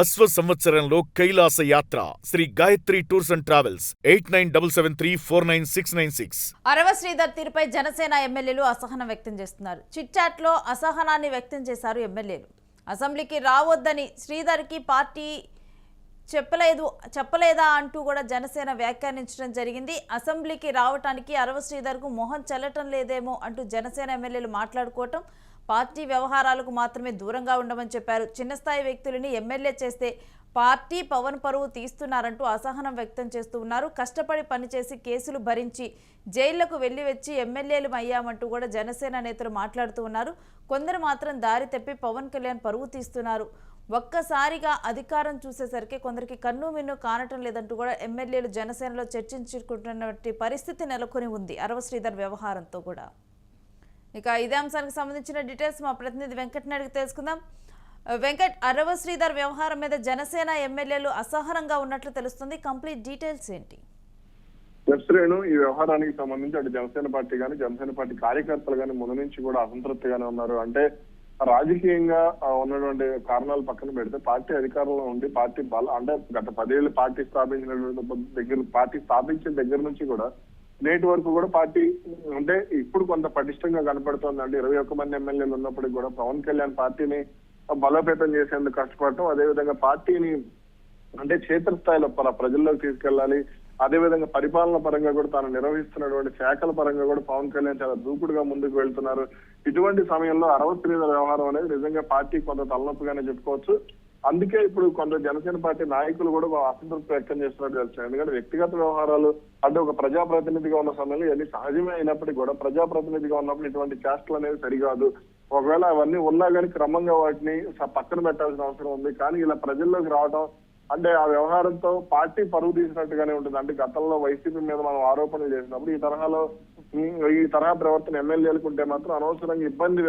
అశ్వ సంవత్సరంలో కైలాస యాత్ర Sri Gayatri tours and travels 8977349696. Arava Sridhar తీరుపై జనసేన ఎమ్మెల్యేలు అసహనం వ్యక్తం చేస్తున్నారు. చిట్చాట్లో అసహనాన్ని వ్యక్తం చేశారు ఎమ్మెల్యేలు. అసెంబ్లీకి రావొద్దని శ్రీధర్కి పార్టీ చెప్పలేదా అంటూ కూడా జనసేన వ్యాఖ్యానించడం జరిగింది. అసెంబ్లీకి రావటానికి అరవ శ్రీధర్కు మొహం చెల్లటం లేదేమో అంటూ జనసేన ఎమ్మెల్యేలు మాట్లాడుకోవటం, పార్టీ వ్యవహారాలకు మాత్రమే దూరంగా ఉండమని చెప్పారు. చిన్నస్థాయి వ్యక్తులని ఎమ్మెల్యే చేస్తే పార్టీ పవన్ పరువు తీస్తున్నారంటూ అసహనం వ్యక్తం చేస్తూ ఉన్నారు. కష్టపడి పనిచేసి కేసులు భరించి జైళ్లకు వెళ్లి వచ్చి ఎమ్మెల్యేలు అయ్యామంటూ కూడా జనసేన నేతలు మాట్లాడుతూ ఉన్నారు. కొందరు మాత్రం దారి తప్పి పవన్ కళ్యాణ్ పరువు తీస్తున్నారు. ఒక్కసారిగా అధికారం చూసేసరికి కొందరికి కన్ను మిన్ను కానటం లేదంటూ కూడా ఎమ్మెల్యేలు జనసేనలో చర్చించుకుంటున్నటువంటి పరిస్థితి నెలకొని ఉంది అరవ శ్రీధర్ వ్యవహారంతో కూడా. ఇక ఇదే అంశానికి సంబంధించిన డీటెయిల్స్ మా ప్రతినిధి వెంకట్ని అడిగి తెలుసుకుందాం. వెంకట్, అరవ శ్రీధర్ వ్యవహారం మీద జనసేన ఎమ్మెల్యేలు అసహనంగా ఉన్నట్లు తెలుస్తుంది. కంప్లీట్ డీటెయిల్స్ ఏంటి? శ్రేణు, ఈ వ్యవహారానికి సంబంధించి అటు జనసేన పార్టీ కానీ జనసేన పార్టీ కార్యకర్తలు కానీ ముందు నుంచి కూడా అసంతృప్తిగానే ఉన్నారు. అంటే రాజకీయంగా ఉన్నటువంటి కారణాలు పక్కన పెడితే పార్టీ అధికారంలో ఉండి పార్టీ అంటే గత 10 ఏళ్ళు పార్టీ స్థాపించిన దగ్గర నుంచి కూడా నేటి వరకు కూడా పార్టీ అంటే ఇప్పుడు కొంత పటిష్టంగా కనపడుతోంది. అంటే 21 మంది ఎమ్మెల్యేలు ఉన్నప్పటికీ కూడా పవన్ కళ్యాణ్ పార్టీని బలోపేతం చేసేందుకు కష్టపడటం, అదేవిధంగా పార్టీని అంటే క్షేత్రస్థాయిలో ప్రజల్లోకి తీసుకెళ్లాలి, అదేవిధంగా పరిపాలన పరంగా కూడా తాను నిర్వహిస్తున్నటువంటి శాఖల పరంగా కూడా పవన్ కళ్యాణ్ చాలా దూకుడుగా ముందుకు వెళ్తున్నారు. ఇటువంటి సమయంలో అరవ శ్రీధర్ వ్యవహారం అనేది నిజంగా పార్టీ కొంత తలనొప్పిగానే చెప్పుకోవచ్చు. అందుకే ఇప్పుడు కొంత జనసేన పార్టీ నాయకులు కూడా అసంతృప్తి వ్యక్తం చేస్తున్నట్టు తెలుస్తుంది. ఎందుకంటే వ్యక్తిగత వ్యవహారాలు అంటే ఒక ప్రజాప్రతినిధిగా ఉన్న సమయంలో ఇవన్నీ సహజమే అయినప్పటికీ కూడా ప్రజాప్రతినిధిగా ఉన్నప్పుడు ఇటువంటి చేష్టలు అనేది సరికాదు. ఒకవేళ అవన్నీ ఉన్నా కానీ క్రమంగా వాటిని పక్కన పెట్టాల్సిన అవసరం ఉంది. కానీ ఇలా ప్రజల్లోకి రావడం అంటే ఆ వ్యవహారంతో పార్టీ పరువు తీసినట్టుగానే ఉంటుంది. అంటే గతంలో వైసీపీ మీద మనం ఆరోపణలు చేసినప్పుడు ఈ తరహా ప్రవర్తన ఎమ్మెల్యేలకు ఉంటే మాత్రం అనవసరంగా ఇబ్బంది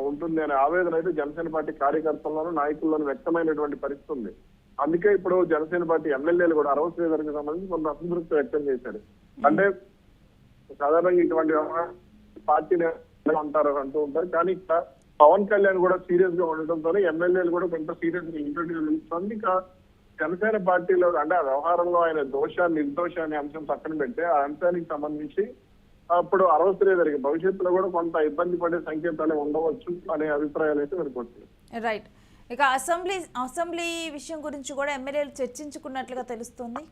ఉంటుంది అనే ఆవేదన అయితే జనసేన పార్టీ కార్యకర్తల్లోనూ నాయకుల్లోనూ వ్యక్తమైనటువంటి పరిస్థితి ఉంది. అందుకే ఇప్పుడు జనసేన పార్టీ ఎమ్మెల్యేలు కూడా అరవ శ్రీధర్కి సంబంధించి కొంత అసంతృప్తి వ్యక్తం చేశారు. అంటే సాధారణంగా ఇటువంటి పార్టీని అంటూ ఉంటారు, కానీ ఇక్కడ పవన్ కళ్యాణ్ కూడా సీరియస్ గా ఉండటంతో ఎమ్మెల్యేలు కూడా కొంత సీరియస్ గా ఇంటర్వ్యూ నిలుస్తుంది. ఇంకా జనసేన పార్టీలో అంటే ఆ వ్యవహారంలో ఆయన నిర్దోష అనే అంశం పక్కన పెడితే ఆ అంశానికి సంబంధించి అప్పుడు అరవ శ్రీధర్కి భవిష్యత్తులో కూడా కొంత ఇబ్బంది పడే సంకేతాలే ఉండవచ్చు అనే అభిప్రాయాలు అయితే వినపడుతుంది. రైట్. ఇక అసెంబ్లీ విషయం గురించి కూడా ఎమ్మెల్యేలు చర్చించుకున్నట్లుగా తెలుస్తుంది.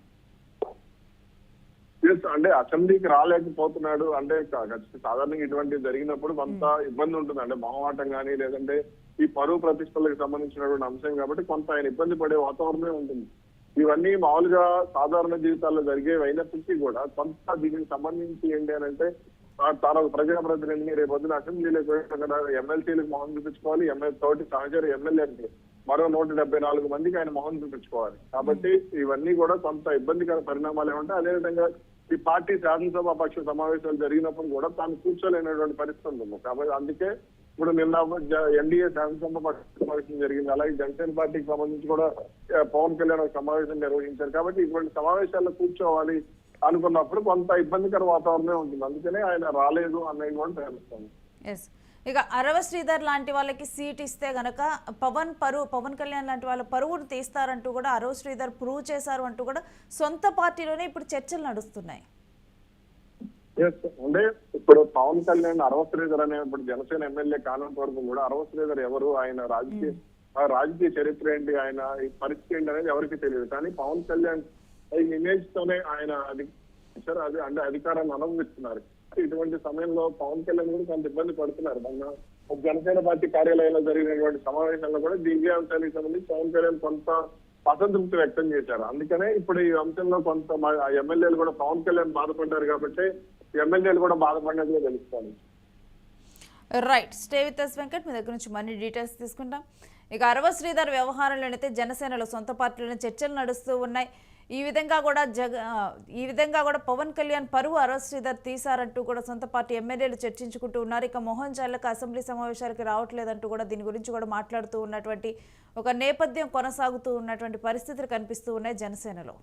అంటే అసెంబ్లీకి రాలేకపోతున్నాడు అంటే సాధారణంగా ఇటువంటి జరిగినప్పుడు కొంత ఇబ్బంది ఉంటుంది. అంటే మొహమాటం కానీ లేదంటే ఈ పరువు ప్రతిష్టలకు సంబంధించినటువంటి అంశం కాబట్టి కొంత ఆయన ఇబ్బంది పడే వాతావరణమే ఉంటుంది. ఇవన్నీ మామూలుగా సాధారణ జీవితాల్లో జరిగేవి అయినప్పటికీ కూడా కొంత దీనికి సంబంధించి ఏంటి అని అంటే తాను ఒక ప్రజాప్రతినిధిని రేపు పొద్దున అసెంబ్లీలోకి ఎమ్మెల్సీలకు మొహం చూపించుకోవాలి, తోటి సహచర ఎమ్మెల్యేకి మరో 174 మందికి ఆయన మొహం చూపించుకోవాలి. కాబట్టి ఇవన్నీ కూడా కొంత ఇబ్బందికర పరిణామాలు ఏమంటే అదేవిధంగా ఈ పార్టీ శాసనసభ పక్ష సమావేశాలు జరిగినప్పుడు కూడా తాను కూర్చోలేనటువంటి పరిస్థితి ఉంటుంది. కాబట్టి అందుకే ఇప్పుడు నిన్న ఎన్డీఏ శాసనసభ పక్ష సమావేశం జరిగింది. అలాగే జనసేన పార్టీకి సంబంధించి కూడా పవన్ కళ్యాణ్ ఒక సమావేశం నిర్వహించారు. కాబట్టి ఇటువంటి సమావేశాల్లో కూర్చోవాలి అనుకున్నప్పుడు కొంత ఇబ్బందికర వాతావరణమే ఉంటుంది. అందుకనే ఆయన రాలేదు అన్నది కూడా తెలుస్తుంది. ఇక అరవ శ్రీధర్ లాంటి వాళ్ళకి సీట్ ఇస్తే గనక పవన్ కళ్యాణ్ లాంటి వాళ్ళ పరువును తీస్తారంటూ కూడా అరవ శ్రీధర్ ప్రూవ్ చేశారు అంటూ కూడా సొంత పార్టీలోనే ఇప్పుడు చర్చలు నడుస్తున్నాయి. అంటే ఇప్పుడు పవన్ కళ్యాణ్ అరవ శ్రీధర్ అనే ఇప్పుడు జనసేన ఎమ్మెల్యే కానంత వరకు కూడా అరవ శ్రీధర్ ఎవరు, ఆయన రాజకీయ చరిత్ర ఏంటి, ఆయన పరిస్థితి ఏంటి అనేది ఎవరికి తెలియదు. కానీ పవన్ కళ్యాణ్ ఇమేజ్ తోనే ఆయన అది అంటే అధికారాన్ని అనుభవిస్తున్నారు. ఇటువంటి సమయంలో పవన్ కళ్యాణ్ కూడా కొంత ఇబ్బంది పడుతున్నారు. మొన్న జనసేన పార్టీ కార్యాలయంలో జరిగినటువంటి సమావేశంలో కూడా దివ్య అంశానికి సంబంధించి పవన్ కళ్యాణ్ కొంత అసంతృప్తి వ్యక్తం చేశారు. అందుకనే ఇప్పుడు ఈ అంశంలో కొంత ఎమ్మెల్యేలు కూడా పవన్ కళ్యాణ్ బాధపడ్డారు కాబట్టి ఎమ్మెల్యేలు కూడా బాధపడినట్టుగా తెలుస్తాను. Right. Stay with us Venkat, మీ దగ్గర నుంచి మరిన్ని డీటెయిల్స్ తీసుకుంటాం. ఇక అరవ శ్రీధర్ వ్యవహారంలోనైతే జనసేనలో సొంత పార్టీలోనే చర్చలు నడుస్తూ ఉన్నాయి. ఈ విధంగా కూడా పవన్ కళ్యాణ్ పరువు అరవ శ్రీధర్ తీశారంటూ కూడా సొంత పార్టీ ఎమ్మెల్యేలు చర్చించుకుంటూ ఉన్నారు. ఇక మోహన్ చాలక అసెంబ్లీ సమావేశాలకి రావట్లేదంటూ కూడా దీని గురించి కూడా మాట్లాడుతూ ఉన్నటువంటి ఒక నేపథ్యం కొనసాగుతూ ఉన్నటువంటి పరిస్థితులు కనిపిస్తూ ఉన్నాయి జనసేనలో.